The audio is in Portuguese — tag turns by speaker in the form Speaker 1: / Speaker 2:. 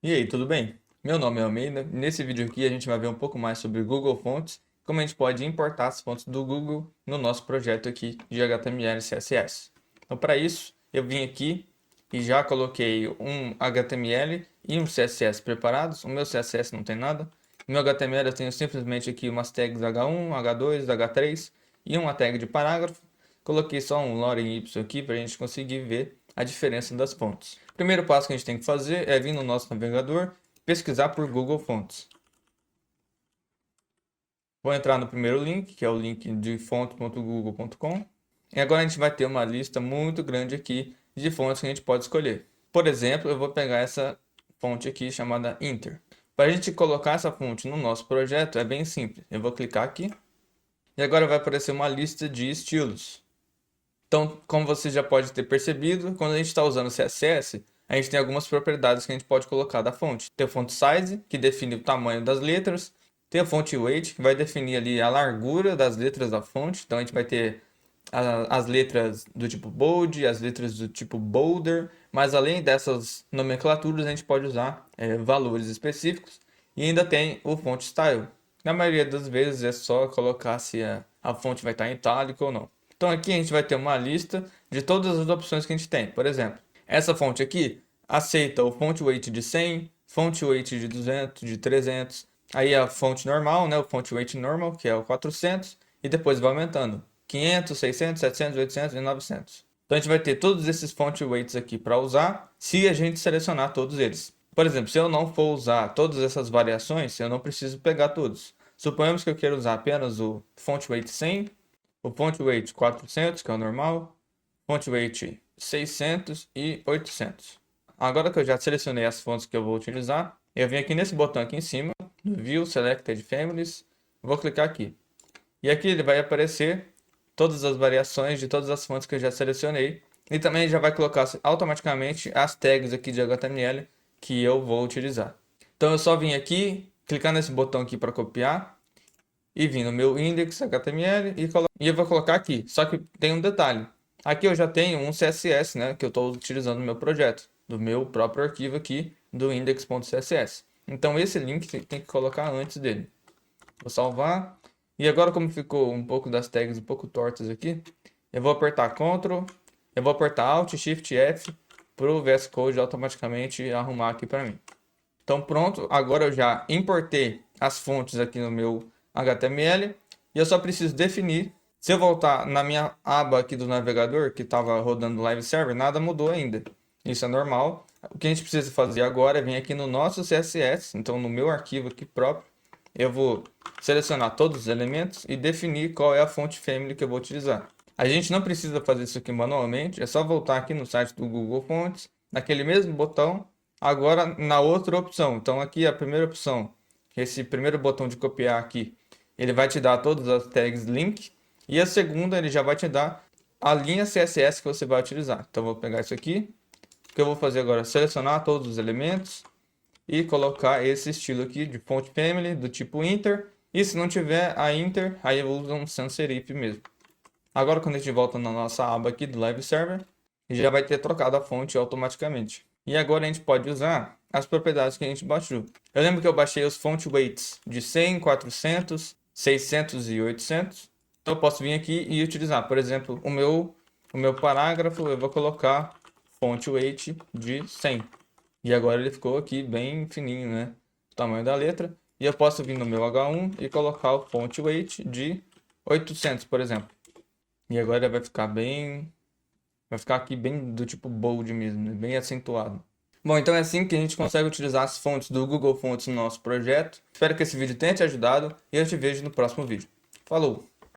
Speaker 1: E aí, tudo bem? Meu nome é Almeida e nesse vídeo aqui a gente vai ver um pouco mais sobre Google Fontes, como a gente pode importar as fontes do Google no nosso projeto aqui de HTML e CSS. Então, para isso, eu vim aqui e já coloquei um HTML e um CSS preparados. O meu CSS não tem nada. No meu HTML eu tenho simplesmente aqui umas tags H1, H2, H3 e uma tag de parágrafo. Coloquei só um lorem ipsum aqui para a gente conseguir ver a diferença das fontes. O primeiro passo que a gente tem que fazer é vir no nosso navegador, pesquisar por Google Fontes. Vou entrar no primeiro link, que é o link de fonte.google.com. E agora a gente vai ter uma lista muito grande aqui de fontes que a gente pode escolher. Por exemplo, eu vou pegar essa fonte aqui chamada Inter. Para a gente colocar essa fonte no nosso projeto é bem simples. Eu vou clicar aqui e agora vai aparecer uma lista de estilos. Então, como você já pode ter percebido, quando a gente está usando CSS, a gente tem algumas propriedades que a gente pode colocar da fonte. Tem o font size, que define o tamanho das letras. Tem o font weight, que vai definir ali a largura das letras da fonte. Então, a gente vai ter as letras do tipo bold, as letras do tipo bolder. Mas, além dessas nomenclaturas, a gente pode usar valores específicos. E ainda tem o font style. Na maioria das vezes é só colocar se a fonte vai estar em itálico ou não. Então aqui a gente vai ter uma lista de todas as opções que a gente tem. Por exemplo, essa fonte aqui aceita o font weight de 100, font weight de 200, de 300. Aí a fonte normal, né, o font weight normal, que é o 400, e depois vai aumentando. 500, 600, 700, 800 e 900. Então a gente vai ter todos esses font weights aqui para usar, se a gente selecionar todos eles. Por exemplo, se eu não for usar todas essas variações, eu não preciso pegar todos. Suponhamos que eu quero usar apenas o font weight 100, o font weight 400, que é o normal, font weight 600 e 800. Agora que eu já selecionei as fontes que eu vou utilizar, eu venho aqui nesse botão aqui em cima, no View Selected Families, vou clicar aqui. E aqui ele vai aparecer todas as variações de todas as fontes que eu já selecionei. E também já vai colocar automaticamente as tags aqui de HTML que eu vou utilizar. Então eu só vim aqui, clicar nesse botão aqui para copiar e vim no meu index HTML e eu vou colocar aqui. Só que tem um detalhe. Aqui eu já tenho um CSS, né, que eu estou utilizando no meu projeto, do meu próprio arquivo aqui, do index.css. Então esse link tem que colocar antes dele. Vou salvar. E agora, como ficou um pouco das tags um pouco tortas aqui, eu vou apertar Ctrl, eu vou apertar Alt, Shift, F para o VS Code automaticamente arrumar aqui para mim. Então pronto, agora eu já importei as fontes aqui no meu HTML e eu só preciso definir. Se eu voltar na minha aba aqui do navegador que estava rodando o Live Server, nada mudou ainda. Isso é normal. O que a gente precisa fazer agora é vir aqui no nosso CSS, então no meu arquivo aqui próprio, eu vou selecionar todos os elementos e definir qual é a fonte family que eu vou utilizar. A gente não precisa fazer isso aqui manualmente, é só voltar aqui no site do Google Fontes, naquele mesmo botão, agora na outra opção. Então aqui a primeira opção, esse primeiro botão de copiar aqui, ele vai te dar todas as tags link, e a segunda ele já vai te dar a linha CSS que você vai utilizar. Então vou pegar isso aqui, o que eu vou fazer agora é selecionar todos os elementos e colocar esse estilo aqui de font family do tipo Inter. E se não tiver a Inter, aí eu uso um sans serif mesmo. Agora quando a gente volta na nossa aba aqui do Live Server, já vai ter trocado a fonte automaticamente. E agora a gente pode usar as propriedades que a gente baixou. Eu lembro que eu baixei os font weights de 100, 400, 600 e 800. Então eu posso vir aqui e utilizar, por exemplo, o meu parágrafo, eu vou colocar font weight de 100. E agora ele ficou aqui bem fininho, né? O tamanho da letra. E eu posso vir no meu H1 e colocar o font weight de 800, por exemplo. E agora vai ficar bem... Vai ficar aqui bem do tipo bold mesmo, né? Bem acentuado. Bom, então é assim que a gente consegue utilizar as fontes do Google Fontes no nosso projeto. Espero que esse vídeo tenha te ajudado e eu te vejo no próximo vídeo. Falou!